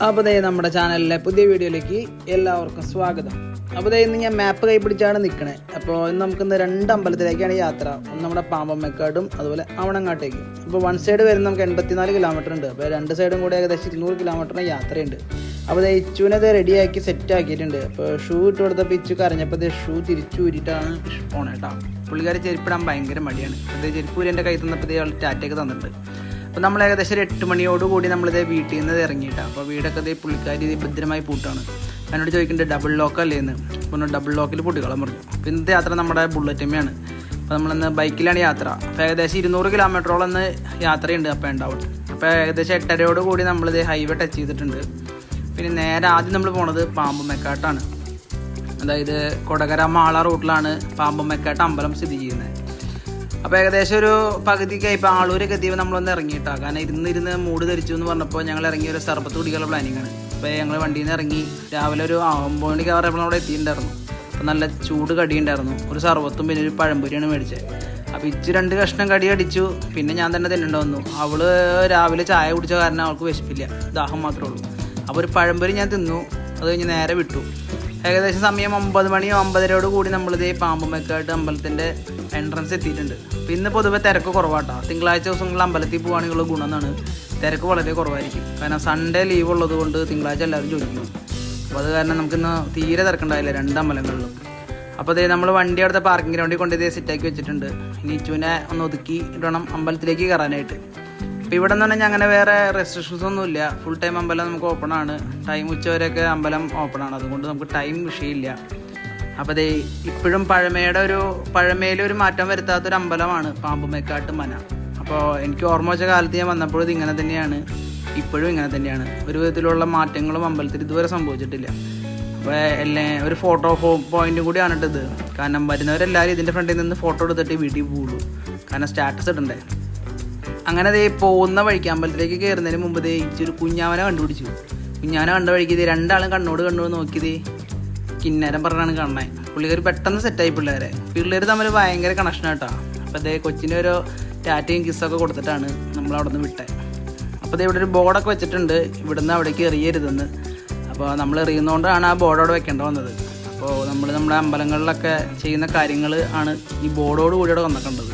അപ്പോൾ നമ്മുടെ ചാനലിലെ പുതിയ വീഡിയോയിലേക്ക് എല്ലാവർക്കും സ്വാഗതം. അപ്പോൾ ഇന്ന് ഞാൻ മാപ്പ് കൈപ്പിടിച്ചാണ് നിൽക്കണേ. അപ്പോൾ ഇന്ന് നമുക്കിന്ന് രണ്ട് അമ്പലത്തിലേക്കാണ് യാത്ര. ഒന്ന് നമ്മുടെ പാമ്പമ്മക്കാടും അതുപോലെ അവണങ്ങാട്ടേക്ക്. അപ്പോൾ വൺ സൈഡ് വരുന്ന നമുക്ക് 84 കിലോമീറ്റർ ഉണ്ട്. അപ്പോൾ രണ്ട് സൈഡും കൂടി ഏകദേശം 200 കിലോമീറ്ററിന് യാത്രയുണ്ട്. അപ്പോൾ ഇച്ചുവിനത് റെഡിയാക്കി സെറ്റ് ആക്കിയിട്ടുണ്ട്. അപ്പോൾ ഷൂ ഇട്ട് കൊടുത്തപ്പോൾ ഇച്ചു കരഞ്ഞപ്പോൾ ഷൂ തിരിച്ചു ഊരിയിട്ടാണ് പോണേ കേട്ടോ. പുള്ളിക്കാരി ചെരുപ്പിടാൻ ഭയങ്കര മടിയാണ്. അത് ചെരുപ്പ് ഊരി എൻ്റെ കൈ തന്നപ്പോൾ അവൾ ടാറ്റയൊക്കെ തന്നിട്ടുണ്ട്. അപ്പോൾ നമ്മൾ ഏകദേശം ഒരു 8 മണിയോടുകൂടി നമ്മളിതേ വീട്ടിൽ നിന്ന് ഇറങ്ങിയിട്ടാണ്. അപ്പോൾ വീടൊക്കെ പുള്ളിക്കാരി ഭദ്രമായി പൂട്ടാണ്. എന്നോട് ചോദിക്കുന്നുണ്ട് ഡബിൾ ലോക്ക് അല്ലേ എന്ന്. അപ്പോൾ ഡബിൾ ലോക്കിൽ പൂട്ടിക്കോളാൻ പറഞ്ഞു. അപ്പോൾ ഇന്നത്തെ യാത്ര നമ്മുടെ ബുള്ളറ്റമ്മയാണ്. അപ്പോൾ നമ്മളിന്ന് ബൈക്കിലാണ് യാത്ര. അപ്പോൾ ഏകദേശം 200 കിലോമീറ്ററോളം ഇന്ന് യാത്രയുണ്ട് അപ്പോൾ ഉണ്ടാവും. അപ്പോൾ ഏകദേശം 8:30 നമ്മളിത് ഹൈവേ ടച്ച് ചെയ്തിട്ടുണ്ട്. പിന്നെ നേരെ ആദ്യം നമ്മൾ പോണത് പാമ്പമ്മക്കാട്ടാണ്. അതായത് കൊടകര മാള റൂട്ടിലാണ് പാമ്പമ്മക്കാട്ട് അമ്പലം സ്ഥിതി ചെയ്യുന്നത്. അപ്പോൾ ഏകദേശം ഒരു പകുതിക്ക് ഇപ്പോൾ ആളൂരൊക്കെ എത്തിയപ്പോൾ നമ്മളൊന്ന് ഇറങ്ങിയിട്ടാണ്. കാരണം ഇരുന്ന് മൂട് ധരിച്ചു എന്ന് പറഞ്ഞപ്പോൾ ഞങ്ങൾ ഇറങ്ങി ഒരു സർബത്ത് കുടിക്കാനുള്ള പ്ലാനിങ്ങാണ്. അപ്പോൾ ഞങ്ങൾ വണ്ടിയിൽ നിന്ന് ഇറങ്ങി രാവിലെ ഒരു 9 മണിക്ക് ആവുമ്പോൾ അവിടെ എത്തിയിട്ടുണ്ടായിരുന്നു. അപ്പോൾ നല്ല ചൂട് കടിയുണ്ടായിരുന്നു. ഒരു സർബത്തും പിന്നെ ഒരു പഴംപൊരിയാണ് മേടിച്ചത്. അപ്പോൾ ഇച്ച് 2 കഷ്ണം കടി അടിച്ചു. പിന്നെ ഞാൻ തന്നെ തിന്നേണ്ടി വന്നു. അവൾ രാവിലെ ചായ കുടിച്ച കാരണം അവൾക്ക് വിശപ്പില്ല, ദാഹം മാത്രമേ ഉള്ളൂ. അപ്പോൾ ഒരു പഴംപൊരി ഞാൻ തിന്നു. അത് കഴിഞ്ഞ് നേരെ വിട്ടു. ഏകദേശം സമയം 9 മണി 9:30 നമ്മളിതേ പാമ്പമ്മക്കാട്ട് അമ്പലത്തിൻ്റെ എൻട്രൻസ് എത്തിയിട്ടുണ്ട്. അപ്പോൾ ഇന്ന് പൊതുവെ തിരക്ക് കുറവാട്ടോ. തിങ്കളാഴ്ച ദിവസങ്ങളിൽ അമ്പലത്തിൽ പോകുകയാണെങ്കിലുള്ള ഗുണം എന്നാണ്, തിരക്ക് വളരെ കുറവായിരിക്കും. കാരണം സൺഡേ ലീവ് ഉള്ളത് കൊണ്ട് തിങ്കളാഴ്ച എല്ലാവരും ചോദിക്കും. അപ്പോൾ അത് കാരണം നമുക്കിന്ന് തീരെ തിരക്കുണ്ടായില്ല 2 അമ്പലങ്ങളിലും. അപ്പോൾ അതേ നമ്മൾ വണ്ടി അവിടുത്തെ പാർക്കിംഗ് ഗ്രൗണ്ടിൽ കൊണ്ടുപോയി സെറ്റാക്കി വെച്ചിട്ടുണ്ട്. ഇനി ഇച്ചുവിനെ ഒന്ന് ഒതുക്കി ഇടണം അമ്പലത്തിലേക്ക് കയറാനായിട്ട്. അപ്പോൾ ഇവിടെ നിന്ന് പറഞ്ഞാൽ അങ്ങനെ വേറെ റെസ്ട്രിക്ഷൻസ് ഒന്നുമില്ല. ഫുൾ ടൈം അമ്പലം നമുക്ക് ഓപ്പൺ ആണ്. ടൈം ഉച്ചവരെയൊക്കെ അമ്പലം ഓപ്പൺ ആണ്. അതുകൊണ്ട് നമുക്ക് ടൈം വിഷയമില്ല. അപ്പോൾ അതേ ഇപ്പോഴും പഴമയിലൊരു മാറ്റം വരുത്താത്തൊരു അമ്പലമാണ് പാമ്പമ്മക്കാട്ട് മന. അപ്പോൾ എനിക്ക് ഓർമ്മ വെച്ച കാലത്ത് ഞാൻ വന്നപ്പോൾ ഇത് ഇങ്ങനെ തന്നെയാണ്, ഇപ്പോഴും ഇങ്ങനെ തന്നെയാണ്. ഒരു വിധത്തിലുള്ള മാറ്റങ്ങളും അമ്പലത്തിൽ ഇതുവരെ സംഭവിച്ചിട്ടില്ല. അപ്പോൾ ഒരു ഫോട്ടോ പോയിന്റും കൂടിയാണ് ഇട്ടത്. കാരണം വരുന്നവരെല്ലാവരും ഇതിൻ്റെ ഫ്രണ്ടിൽ നിന്ന് ഫോട്ടോ എടുത്തിട്ട് വീട്ടിൽ പോകുള്ളൂ. കാരണം സ്റ്റാറ്റസ് ഇടണ്ടേ. അങ്ങനെ പോകുന്ന വഴിക്ക് അമ്പലത്തിലേക്ക് കയറുന്നതിന് മുമ്പ് ഇച്ചൊരു കുഞ്ഞാവനെ കണ്ടുപിടിച്ചു. കുഞ്ഞാവനെ കണ്ട വഴിക്ക് 2 ആളും കണ്ണോട് നോക്കിയത് കിന്നേരം പറഞ്ഞാണ് കാണണേ. പുള്ളിക്കാർ പെട്ടെന്ന് സെറ്റായി. പിള്ളേർ തമ്മിൽ ഭയങ്കര കണക്ഷൻ കേട്ടോ. അപ്പോൾ കൊച്ചിൻ്റെ ഒരു ടാറ്റയും കിസ്സൊക്കെ കൊടുത്തിട്ടാണ് നമ്മൾ അവിടെ നിന്ന് വിട്ടത്. അപ്പോൾ ഇവിടെ ഒരു ബോർഡൊക്കെ വെച്ചിട്ടുണ്ട്, ഇവിടുന്ന് അവിടേക്ക് എറിയരുതെന്ന്. അപ്പോൾ നമ്മൾ എറിയുന്നതുകൊണ്ടാണ് ആ ബോർഡ് അവിടെ വെക്കേണ്ടി വന്നത്. അപ്പോൾ നമ്മുടെ അമ്പലങ്ങളിലൊക്കെ ചെയ്യുന്ന കാര്യങ്ങൾ ആണ് ഈ ബോർഡോട് കൂടി അവിടെ വന്നിട്ടുള്ളത്.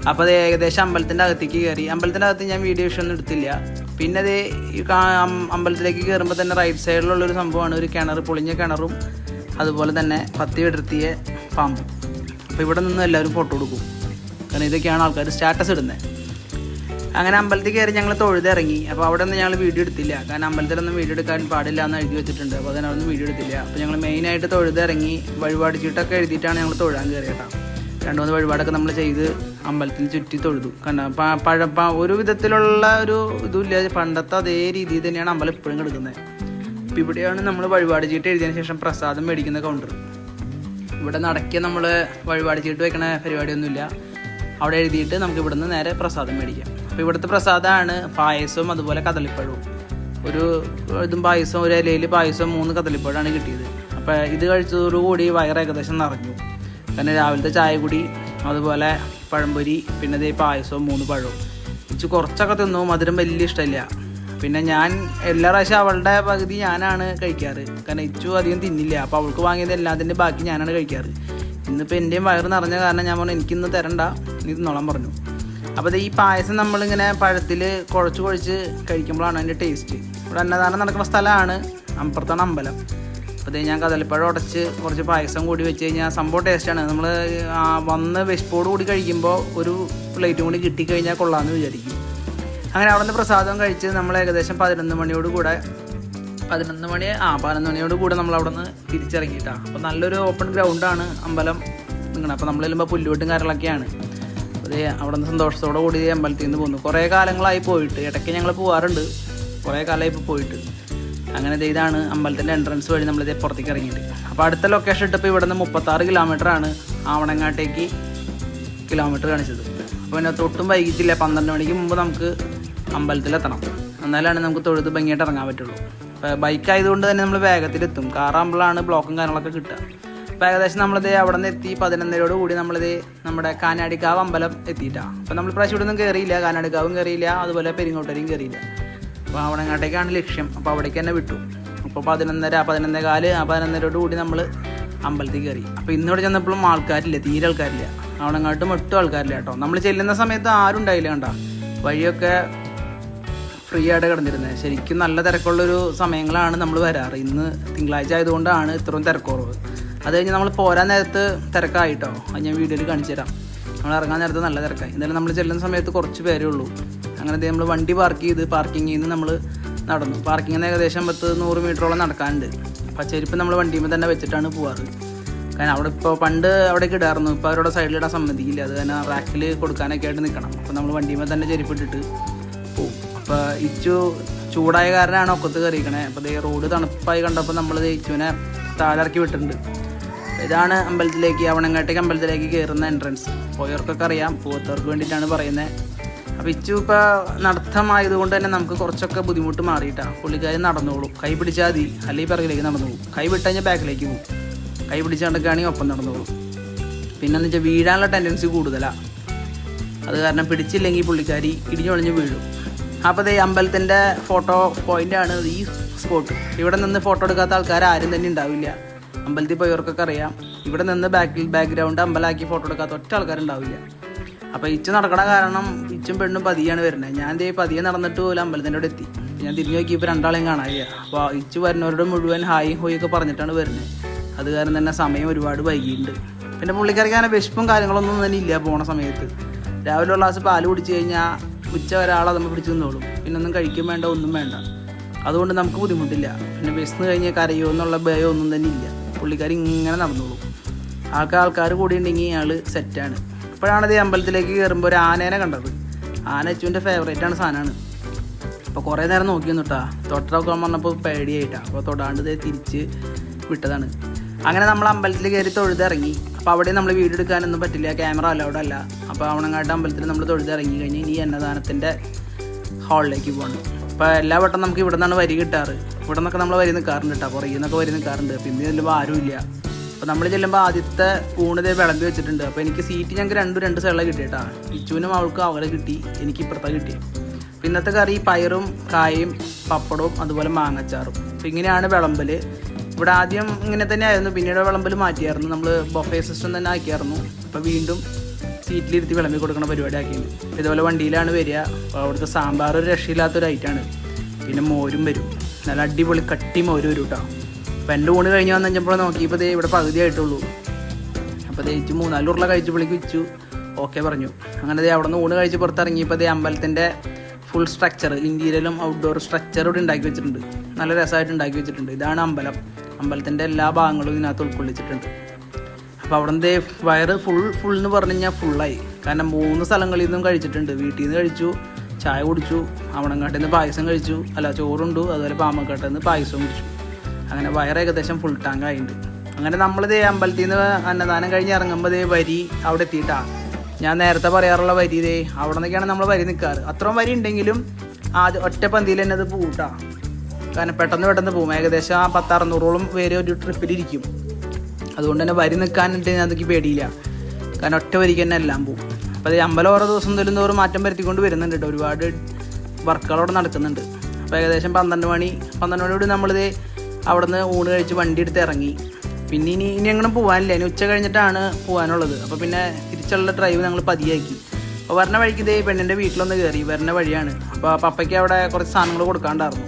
അപ്പോൾ അത് ഏകദേശം അമ്പലത്തിൻ്റെ അകത്തേക്ക് കയറി. അമ്പലത്തിൻ്റെ അകത്ത് ഞാൻ വീഡിയോ ഒന്നും എടുത്തില്ല. പിന്നെ അത് ഈ അമ്പലത്തിലേക്ക് കയറുമ്പോൾ തന്നെ റൈറ്റ് സൈഡിലുള്ളൊരു സംഭവമാണ് ഒരു കിണർ, പൊളിഞ്ഞ കിണറും അതുപോലെ തന്നെ പത്തി വിടർത്തിയ പാമ്പും. അപ്പോൾ ഇവിടെ നിന്ന് എല്ലാവരും ഫോട്ടോ എടുക്കും. കാരണം ഇതൊക്കെയാണ് ആൾക്കാർ സ്റ്റാറ്റസ് ഇടുന്നത്. അങ്ങനെ അമ്പലത്തിൽ കയറി ഞങ്ങൾ തൊഴുതിറങ്ങി. അപ്പോൾ അവിടെ ഒന്നും ഞങ്ങൾ വീഡിയോ എടുത്തില്ല. കാരണം അമ്പലത്തിലൊന്നും വീഡിയോ എടുക്കാൻ പാടില്ല എന്ന് എഴുതി വെച്ചിട്ടുണ്ട്. അപ്പോൾ അതിനൊന്നും വീഡിയോ എടുത്തില്ല. അപ്പോൾ ഞങ്ങൾ മെയിനായിട്ട് തൊഴുതിറങ്ങി വഴിപാട് ചീട്ടൊക്കെ എഴുതിയിട്ടാണ് ഞങ്ങൾ തൊഴാൻ കയറിയിട്ടാണ്. 2-3 വഴിപാടൊക്കെ നമ്മൾ ചെയ്ത് അമ്പലത്തിൽ ചുറ്റി തൊഴുതു. കാരണം ഒരു വിധത്തിലുള്ള ഒരു ഇതുമില്ല, പണ്ടത്തെ അതേ രീതിയിൽ തന്നെയാണ് അമ്പലം ഇപ്പോഴും കിടക്കുന്നത്. ഇപ്പം ഇവിടെയാണ് നമ്മൾ വഴിപാട് ചീട്ട് എഴുതിയതിന് ശേഷം പ്രസാദം മേടിക്കുന്ന കൗണ്ടർ. ഇവിടെ നടക്കിയ നമ്മൾ വഴിപാട് ചീട്ട് വെക്കണ പരിപാടിയൊന്നുമില്ല. അവിടെ എഴുതിയിട്ട് നമുക്ക് ഇവിടുന്ന് നേരെ പ്രസാദം മേടിക്കാം. അപ്പോൾ ഇവിടുത്തെ പ്രസാദമാണ് പായസവും അതുപോലെ കദളിപ്പഴവും. ഇതും പായസം, ഒരു ഇലയിൽ പായസവും 3 കദളിപ്പഴമാണ് കിട്ടിയത്. അപ്പോൾ ഇത് കഴിച്ചതോടുകൂടി വയറ് ഏകദേശം നിറഞ്ഞു. കാരണം രാവിലത്തെ ചായ കുടി, അതുപോലെ പഴംപൊരി, പിന്നെ പായസവും 3 പഴവും. ഇച്ച് കുറച്ചൊക്കെ തിന്നു. മധുരം വലിയ ഇഷ്ടമില്ല. പിന്നെ ഞാൻ എല്ലാ പ്രാവശ്യം അവളുടെ പകുതി ഞാനാണ് കഴിക്കാറ്. കാരണം ഇച്ചു അധികം തിന്നില്ല. അപ്പോൾ അവൾക്ക് വാങ്ങിയത് എല്ലാത്തിൻ്റെ ബാക്കി ഞാനാണ് കഴിക്കാറ്. ഇന്നിപ്പോൾ എൻ്റെയും വയറ് നിറഞ്ഞ കാരണം ഞാൻ പറഞ്ഞു എനിക്കിന്ന് തരണ്ട, നീ തിന്നോളാൻ പറഞ്ഞു. അപ്പോൾ ഈ പായസം നമ്മളിങ്ങനെ പഴത്തിൽ കുഴച്ച് കഴിക്കുമ്പോഴാണ് അതിൻ്റെ ടേസ്റ്റ്. ഇവിടെ അന്നദാനം നടക്കുന്ന സ്ഥലമാണ്, അപ്പുറത്താണ് അമ്പലം. അപ്പോൾ ഞാൻ കദളിപ്പഴം ഉടച്ച് കുറച്ച് പായസം കൂടി വെച്ച് കഴിഞ്ഞാൽ സംഭവം ടേസ്റ്റാണ്. നമ്മൾ വന്ന് വിശപ്പോട് കൂടി കഴിക്കുമ്പോൾ ഒരു പ്ലേറ്റും കൂടി കിട്ടിക്കഴിഞ്ഞാൽ കൊള്ളാമെന്ന് വിചാരിക്കും. അങ്ങനെ അവിടെ നിന്ന് പ്രസാദം കഴിച്ച് നമ്മൾ ഏകദേശം 11 മണിയോട് കൂടെ നമ്മൾ അവിടെ നിന്ന് തിരിച്ചിറങ്ങിയിട്ടാണ്. അപ്പോൾ നല്ലൊരു ഓപ്പൺ ഗ്രൗണ്ടാണ് അമ്പലം നിൽക്കണം. അപ്പോൾ നമ്മൾ ചെല്ലുമ്പോൾ പുല്ലുവെട്ടും കാര്യങ്ങളൊക്കെയാണ്. അപ്പോൾ അവിടെ നിന്ന് സന്തോഷത്തോടെ കൂടി അമ്പലത്തിൽ നിന്ന് പോന്നു. കുറേ കാലങ്ങളായി പോയിട്ട്, ഇടയ്ക്ക് ഞങ്ങൾ പോകാറുണ്ട്, കുറേ കാലമായി ഇപ്പോൾ പോയിട്ട്. അങ്ങനെ ഇതാണ് അമ്പലത്തിൻ്റെ എൻട്രൻസ് വഴി നമ്മളിത് പുറത്തേക്ക് ഇറങ്ങിയിട്ട്. അപ്പോൾ അടുത്ത ലൊക്കേഷൻ ഇട്ടപ്പോൾ ഇവിടെ നിന്ന് 36 കിലോമീറ്ററാണ് ആവണങ്ങാട്ടേക്ക് കിലോമീറ്റർ കാണിച്ചത്. അപ്പോൾ പിന്നെ തൊട്ടും വൈകിട്ടില്ല. 12 മണിക്ക് മുമ്പ് നമുക്ക് അമ്പലത്തിലെത്തണം. എന്നാലാണ് നമുക്ക് തൊഴുത് ഭംഗിയായിട്ട് ഇറങ്ങാൻ പറ്റുള്ളൂ. അപ്പോൾ ബൈക്ക് ആയതുകൊണ്ട് തന്നെ നമ്മൾ വേഗത്തിലെത്തും. കാറാകുമ്പോഴാണ് ബ്ലോക്കും കാര്യങ്ങളൊക്കെ കിട്ടുക. അപ്പോൾ ഏകദേശം നമ്മളിത് അവിടെ നിന്ന് എത്തി 11:00 നമ്മളിത് നമ്മുടെ കാനാടിക്കാവ് അമ്പലം എത്തിയിട്ടാണ്. അപ്പോൾ നമ്മൾ പ്രാവശ്യം ഇവിടെ ഒന്നും കയറിയില്ല. കാനാടിക്കാവും കയറിയില്ല, അതുപോലെ പെരിങ്ങോട്ടരിയും കയറിയില്ല. അപ്പോൾ അവണങ്ങാട്ടേക്കാണ് ലക്ഷ്യം. അപ്പോൾ അവിടേക്ക് തന്നെ വിട്ടു. അപ്പോൾ 11:15 കൂടി നമ്മൾ അമ്പലത്തിൽ കയറി. അപ്പോൾ ഇന്നിവിടെ ചെന്നപ്പോഴും ആൾക്കാരില്ല, തീരെ ആൾക്കാരില്ല. അവണങ്ങാട്ടും ഒട്ടും ആൾക്കാരില്ല കേട്ടോ. നമ്മൾ ചെല്ലുന്ന സമയത്ത് ആരും ഉണ്ടായില്ല കണ്ട. വഴിയൊക്കെ ഫ്രീ ആയിട്ട് കിടന്നിരുന്നത്. ശരിക്കും നല്ല തിരക്കുള്ളൊരു സമയങ്ങളാണ് നമ്മൾ വരാറ്. ഇന്ന് തിങ്കളാഴ്ച ആയതുകൊണ്ടാണ് ഇത്രയും തിരക്കുറവ്. അത് കഴിഞ്ഞ് നമ്മൾ പോരാൻ നേരത്ത് തിരക്കായിട്ടോ. അത് ഞാൻ വീഡിയോയിൽ കാണിച്ചു തരാം. നമ്മൾ ഇറങ്ങാൻ നേരത്ത് നല്ല തിരക്കായി. എന്തായാലും നമ്മൾ ചെല്ലുന്ന സമയത്ത് കുറച്ച് പേരേ ഉള്ളൂ. അങ്ങനെ നമ്മൾ വണ്ടി പാർക്കിങ്ങിൽ നിന്ന് നമ്മൾ നടന്നു. പാർക്കിങ്ങിൽ നിന്ന് ഏകദേശം 100 മീറ്ററോളം നടക്കാനുണ്ട്. അപ്പോൾ ചെരുപ്പ് നമ്മൾ വണ്ടിയിൽ തന്നെ വെച്ചിട്ടാണ് പോവാറ്. കാരണം അവിടെ ഇപ്പോൾ പണ്ട് അവിടേക്ക് ഇടായിരുന്നു. ഇപ്പോൾ അവരുടെ സൈഡിലിടാൻ സമ്മതിക്കില്ല. അത് തന്നെ റാക്കിൽ കൊടുക്കാനൊക്കെ ആയിട്ട് നിൽക്കണം. അപ്പോൾ നമ്മൾ വണ്ടിയിൽ തന്നെ ചെരുപ്പിട്ടിട്ട് പോവും. അപ്പോൾ ചൂടായ കാരനാണ് ഒക്കത്ത് കയറിയിരിക്കണേ. അപ്പോൾ റോഡ് തണുപ്പായി കണ്ടപ്പോൾ നമ്മൾ ഇച്ചുവിനെ താഴെ വിട്ടിട്ടുണ്ട്. ഇതാണ് അവണങ്ങാട്ടേക്ക് അമ്പലത്തിലേക്ക് കയറുന്ന എൻട്രൻസ്. പോയവർക്കൊക്കെ അറിയാം, പോകാത്തവർക്ക് വേണ്ടിയിട്ടാണ് പറയുന്നത്. അപ്പോൾ ഇച്ചു ഇപ്പോൾ നടത്തമായതുകൊണ്ട് തന്നെ നമുക്ക് കുറച്ചൊക്കെ ബുദ്ധിമുട്ട് മാറിയിട്ടാണ്. പുള്ളിക്കാരി നടന്നോളും. കൈ പിടിച്ചാൽ മതി, അല്ലെങ്കിൽ പിറകിലേക്ക് നടന്നോളും. കൈ വിട്ട് കഴിഞ്ഞാൽ ബാക്കിലേക്ക് പോകും. കൈ പിടിച്ചാണ്ടൊക്കെയാണെങ്കിൽ ഒപ്പം നടന്നോളും. പിന്നെന്ന് വെച്ചാൽ വീഴാനുള്ള ടെൻഡൻസി കൂടുതലാണ്. അത് കാരണം പിടിച്ചില്ലെങ്കിൽ പുള്ളിക്കാരി ഇടിഞ്ഞൊളിഞ്ഞ് വീഴും. അപ്പോൾ അമ്പലത്തിൻ്റെ ഫോട്ടോ പോയിൻ്റാണ് ഈ സ്പോട്ട്. ഇവിടെ നിന്ന് ഫോട്ടോ എടുക്കാത്ത ആൾക്കാർ ആരും തന്നെ ഉണ്ടാവില്ല. അമ്പലത്തിൽ പോയവർക്കൊക്കെ അറിയാം. ഇവിടെ നിന്ന് ബാക്ക്ഗ്രൗണ്ട് അമ്പലമാക്കി ഫോട്ടോ എടുക്കാത്ത ഒറ്റ ആൾക്കാരുണ്ടാവില്ല. അപ്പോൾ ഇച്ചു നടക്കണ കാരണം ഇച്ചും പെണ്ണും പതിയാണ് വരുന്നത്. ഞാൻ പതിയെ നടന്നിട്ട് പോലും അമ്പലത്തിൻ്റെ അവിടെ എത്തി. ഞാൻ തിരിഞ്ഞു നോക്കിയപ്പോൾ രണ്ടാളെയും കാണാനില്ല. അപ്പോൾ ഇച്ചു വരുന്നവരോട് മുഴുവൻ ഹായ് ഹോയൊക്കെ പറഞ്ഞിട്ടാണ് വരുന്നത്. അത് കാരണം തന്നെ സമയം ഒരുപാട് വൈകിയിട്ടുണ്ട്. പിന്നെ പുള്ളിക്കാർക്ക് അങ്ങനെ വിശപ്പും കാര്യങ്ങളൊന്നും തന്നെ ഇല്ല. പോണ സമയത്ത് രാവിലെ ഒരു ഗ്ലാസ് പാല് കുടിച്ച് കഴിഞ്ഞാൽ ഉച്ച ഒരാളെ നമ്മൾ പിടിച്ച് നിന്നോളും. പിന്നെ ഒന്നും കഴിക്കും വേണ്ട, ഒന്നും വേണ്ട. അതുകൊണ്ട് നമുക്ക് ബുദ്ധിമുട്ടില്ല. പിന്നെ വിശന്ന് കഴിഞ്ഞാൽ കരയോ എന്നുള്ള ഭയം ഒന്നും തന്നെ ഇല്ല. പുള്ളിക്കാർ ഇങ്ങനെ നടന്നോളും. ആൾക്കാർ കൂടി ഉണ്ടെങ്കിൽ ആൾ സെറ്റാണ്. അപ്പോഴാണ് അമ്പലത്തിലേക്ക് കയറുമ്പോൾ ഒരു ആനേനെ കണ്ടത്. ആന അച്ചുവിൻ്റെ ഫേവറേറ്റാണ് സാധനമാണ്. അപ്പോൾ കുറേ നേരം നോക്കി നിന്നിട്ടാ. തൊട്ടൊക്കെ വന്നപ്പോൾ പേടിയായിട്ടാണ്. അപ്പോൾ തൊടാണ്ട് തിരിച്ച് വിട്ടതാണ്. അങ്ങനെ നമ്മൾ അമ്പലത്തിൽ കയറി തൊഴുതിറങ്ങി. അപ്പോൾ അവിടെ നമ്മൾ വീഡിയോ എടുക്കാനൊന്നും പറ്റില്ല, ക്യാമറ അലൗഡ് അല്ല. അപ്പോൾ അവണങ്ങാട്ട് അമ്പലത്തിൽ നമ്മൾ തൊഴുതിറങ്ങി കഴിഞ്ഞ് ഇനി അന്നദാനത്തിൻ്റെ ഹാളിലേക്ക് പോകണം. അപ്പോൾ എല്ലാ വട്ടം നമുക്ക് ഇവിടെ നിന്നാണ് വരി കിട്ടാറ്. ഇവിടെ നിന്നൊക്കെ നമ്മൾ വരി നിൽക്കാറുണ്ട് കേട്ടോ. പുറകിൽ നിന്നൊക്കെ വരി നിൽക്കാറുണ്ട്. പിന്നെ ചെല്ലുമ്പോൾ ആരുമില്ല. അപ്പോൾ നമ്മൾ ചെല്ലുമ്പോൾ ആദ്യത്തെ ഊണിതേ വിളമ്പി വെച്ചിട്ടുണ്ട്. അപ്പോൾ എനിക്ക് സീറ്റ് ഞങ്ങൾക്ക് രണ്ട് സൈഡിലാണ് കിട്ടിയിട്ടാ. ഇച്ചുവിനും അവൾക്ക് അവരെ കിട്ടി, എനിക്ക് ഇപ്പുറത്താണ് കിട്ടി. അപ്പോൾ ഇന്നത്തെ കറി പയറും കായയും പപ്പടവും അതുപോലെ മാങ്ങച്ചാറും. അപ്പോൾ ഇങ്ങനെയാണ് വിളമ്പൽ. ഇവിടെ ആദ്യം ഇങ്ങനെ തന്നെ ആയിരുന്നു. പിന്നീട് വിളമ്പൽ മാറ്റിയായിരുന്നു. നമ്മൾ ബൊഫേ സിസ്റ്റം തന്നെ ആക്കിയായിരുന്നു. അപ്പോൾ വീണ്ടും സീറ്റിലിരുത്തി വിളമ്പി കൊടുക്കുന്ന പരിപാടി ആക്കിയത്. ഇതുപോലെ വണ്ടിയിലാണ് വരിക. അപ്പോൾ അവിടുത്തെ സാമ്പാർ ഒരു രക്ഷയില്ലാത്തൊരു ഐറ്റമാണ്. പിന്നെ മോരും വരും. നല്ല അടിപൊളി കട്ടി മോര് വരും കേട്ടോ. അപ്പോൾ എൻ്റെ ഊണ് കഴിഞ്ഞ് വന്നു കഴിഞ്ഞപ്പോൾ നോക്കിയപ്പോൾ ഇവിടെ പകുതി ആയിട്ടുള്ളൂ. അപ്പോൾ ഇച്ചു 3-4 ഉരുള കഴിച്ചപ്പോഴേക്കും ഇച്ചു ഓക്കെ പറഞ്ഞു. അങ്ങനെ അവിടെ നിന്ന് ഊണ് കഴിച്ച് പുറത്തിറങ്ങിയപ്പോൾ അമ്പലത്തിൻ്റെ ഫുൾ സ്ട്രക്ചർ, ഇൻറ്റീരിയലും ഔട്ട്ഡോർ സ്ട്രക്ചറും ഇവിടെ ഉണ്ടാക്കി വെച്ചിട്ടുണ്ട്. നല്ല രസമായിട്ട് ഉണ്ടാക്കി വെച്ചിട്ടുണ്ട്. ഇതാണ് അമ്പലത്തിൻ്റെ എല്ലാ ഭാഗങ്ങളും ഇതിനകത്ത് ഉൾക്കൊള്ളിച്ചിട്ടുണ്ട്. അപ്പോൾ അവിടെ നിന്ന് വയറ് ഫുൾ എന്ന് പറഞ്ഞു കഴിഞ്ഞാൽ ഫുള്ളായി. കാരണം 3 സ്ഥലങ്ങളിൽ നിന്നും കഴിച്ചിട്ടുണ്ട്. വീട്ടിൽ നിന്ന് കഴിച്ചു, ചായ കുടിച്ചു, അവണങ്ങാട്ടിൽ നിന്ന് പായസം കഴിച്ചു, ചോറുണ്ടു, അതുപോലെ പാമ്പക്കാട്ടിൽ നിന്ന് പായസവും കുടിച്ചു. അങ്ങനെ വയറ് ഏകദേശം ഫുൾ ടാങ്ക് ആയിട്ടുണ്ട്. അങ്ങനെ നമ്മളിത് അമ്പലത്തിൽ നിന്ന് അന്നദാനം കഴിഞ്ഞ് ഇറങ്ങുമ്പോൾ വരി അവിടെ എത്തിയിട്ടാണ്. ഞാൻ നേരത്തെ പറയാറുള്ള വരി അവിടെ നിന്നൊക്കെയാണ് നമ്മൾ വരി നിൽക്കാറ്. അത്രയും വരി ഉണ്ടെങ്കിലും ഒറ്റ പന്തിയിൽ തന്നെ അത് പൂട്ടാ. കാരണം പെട്ടെന്ന് പോകും. ഏകദേശം 1000-600ഓളം പേര് ഒരു ട്രിപ്പിലിരിക്കും. അതുകൊണ്ട് തന്നെ വരി നിൽക്കാനുണ്ട് അതൊക്കെ പേടിയില്ല. കാരണം ഒറ്റ വരിക്ക് തന്നെ എല്ലാം പോകും. അപ്പോൾ അമ്പലം ഓരോ ദിവസം തോറും മാറ്റം വരുത്തിക്കൊണ്ട് വരുന്നുണ്ട് കേട്ടോ. ഒരുപാട് വർക്കുകളവിടെ നടക്കുന്നുണ്ട്. അപ്പോൾ ഏകദേശം 12 മണിയോട് നമ്മളിത് അവിടെ നിന്ന് ഊണ് കഴിച്ച് വണ്ടി എടുത്ത് ഇറങ്ങി. പിന്നെ ഇനി അങ്ങനെ പോകാനില്ല. ഇനി ഉച്ച കഴിഞ്ഞിട്ടാണ് പോകാനുള്ളത്. അപ്പോൾ പിന്നെ തിരിച്ചുള്ള ഡ്രൈവ് ഞങ്ങൾ പതിയാക്കി. അപ്പോൾ വരുന്ന വഴിക്ക് പെണ്ണിൻ്റെ വീട്ടിലൊന്ന് കയറി. വരുന്ന വഴിയാണ്. അപ്പോൾ പപ്പയ്ക്ക് അവിടെ കുറച്ച് സാധനങ്ങൾ കൊടുക്കാണ്ടായിരുന്നു.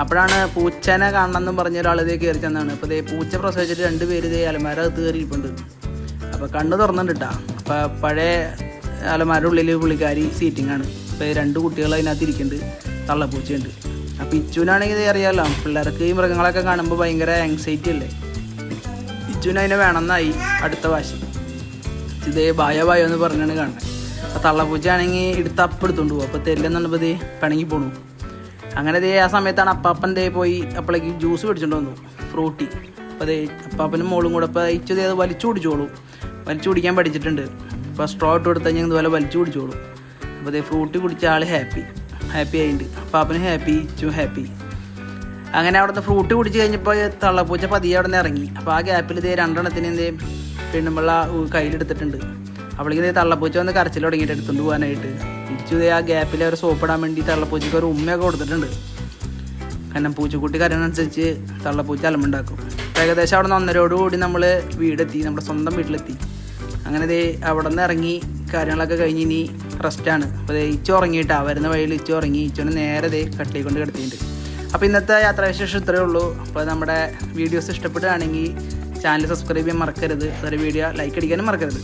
അപ്പോഴാണ് പൂച്ചനെ കാണണമെന്നും പറഞ്ഞ ഒരാൾ കയറി ചെന്നാണ്. അപ്പോൾ പൂച്ച പ്രസവിച്ചിട്ട് 2 പേര് അലമാരകത്ത് കയറിയിട്ടുണ്ട്. അപ്പോൾ കണ്ണ് തുറന്നിട്ടാ. അപ്പോൾ പഴയ അലമാരുടെ ഉള്ളിൽ പുള്ളിക്കാരി സീറ്റിംഗാണ്. അപ്പോൾ 2 കുട്ടികൾ അതിനകത്ത് ഇരിക്കുന്നുണ്ട്. തള്ളപ്പൂച്ചയുണ്ട്. അപ്പോൾ ഇച്ചുവിനാണെങ്കിൽ അറിയാമല്ലോ, പിള്ളേർക്ക് ഈ മൃഗങ്ങളൊക്കെ കാണുമ്പോൾ ഭയങ്കര ആങ്സൈറ്റി അല്ലേ. ഇച്ചുവിന് അതിനെ വേണമെന്നായി അടുത്ത വാശി. ബായോ എന്ന് പറഞ്ഞാണ് കാണുന്നത്. അപ്പോൾ തള്ളപ്പൂച്ച ആണെങ്കിൽ എടുത്തോണ്ട് പോകും. അപ്പോൾ തെല്ലെന്നുണ്ടപ്പോൾ പിണങ്ങി പോണു. അങ്ങനെ ആ സമയത്താണ് അപ്പാപ്പൻ പോയി അപ്പോഴേക്ക് ജ്യൂസ് പിടിച്ചോണ്ട് വന്നു, ഫ്രൂട്ടി. അപ്പോൾ അപ്പാപ്പനും മോളും കൂടെ അപ്പോൾ ഇച്ചു അത് വലിച്ചു കുടിക്കാൻ പഠിച്ചിട്ടുണ്ട്. അപ്പോൾ സ്ട്രോ ഇട്ട് കൊടുത്താൽ ഞാൻ ഇതുപോലെ വലിച്ചു കുടിച്ചോളൂ. അപ്പോൾ ഫ്രൂട്ടി കുടിച്ച ആൾ ഹാപ്പി ആയിട്ടുണ്ട്. അപ്പാപ്പനും ഹാപ്പി, ഇച്ചു ഹാപ്പി. അങ്ങനെ അവിടുന്ന് ഫ്രൂട്ടി കുടിച്ച് കഴിഞ്ഞപ്പോൾ തള്ളപ്പൂച്ച പതിയെ അവിടെ നിന്ന് ഇറങ്ങി. അപ്പോൾ ആ ഗ്യാപ്പിൽ 2 പെണ്ണുമ്പിള്ള കയ്യിലെടുത്തിട്ടുണ്ട്. അപ്പോഴേക്ക് തള്ളപ്പൂച്ച വന്ന് കരച്ചിൽ തുടങ്ങിയിട്ട് എടുത്തുകൊണ്ട് പോകാനായിട്ട്. ഇച്ചു ആ ഗ്യാപ്പിൽ അവർ സോപ്പിടാൻ വേണ്ടി തള്ളപ്പൂച്ചയ്ക്ക് ഒരു ഉമ്മയൊക്കെ കൊടുത്തിട്ടുണ്ട്. കാരണം പൂച്ചക്കുട്ടി കരയുന്നതനുസരിച്ച് തള്ളപ്പൂച്ച അലമ്പുണ്ടാക്കും. ഏകദേശം അവിടെ നിന്ന് 1:30 നമ്മൾ വീടെത്തി, നമ്മുടെ സ്വന്തം വീട്ടിലെത്തി. അങ്ങനെ ദേ അവിടെ നിന്ന് ഇറങ്ങി കാര്യങ്ങളൊക്കെ കഴിഞ്ഞ് ഇനി റെസ്റ്റാണ്. അപ്പോൾ ഇച്ച ഉറങ്ങിയിട്ടാണ്, വരുന്ന വഴിയിൽ ഇച്ച ഉറങ്ങി. ഇച്ചോനെ നേരെ ദേ കട്ടിൽ കൊണ്ട് കിടത്തിയിട്ടുണ്ട്. അപ്പോൾ ഇന്നത്തെ യാത്രാവിശേഷം ഇത്രയേ ഉള്ളൂ. അപ്പോൾ നമ്മുടെ വീഡിയോസ് ഇഷ്ടപ്പെടുകയാണെങ്കിൽ ചാനൽ സബ്സ്ക്രൈബ് ചെയ്യാൻ മറക്കരുത്. അതൊരു വീഡിയോ ലൈക്ക് അടിക്കാനും മറക്കരുത്.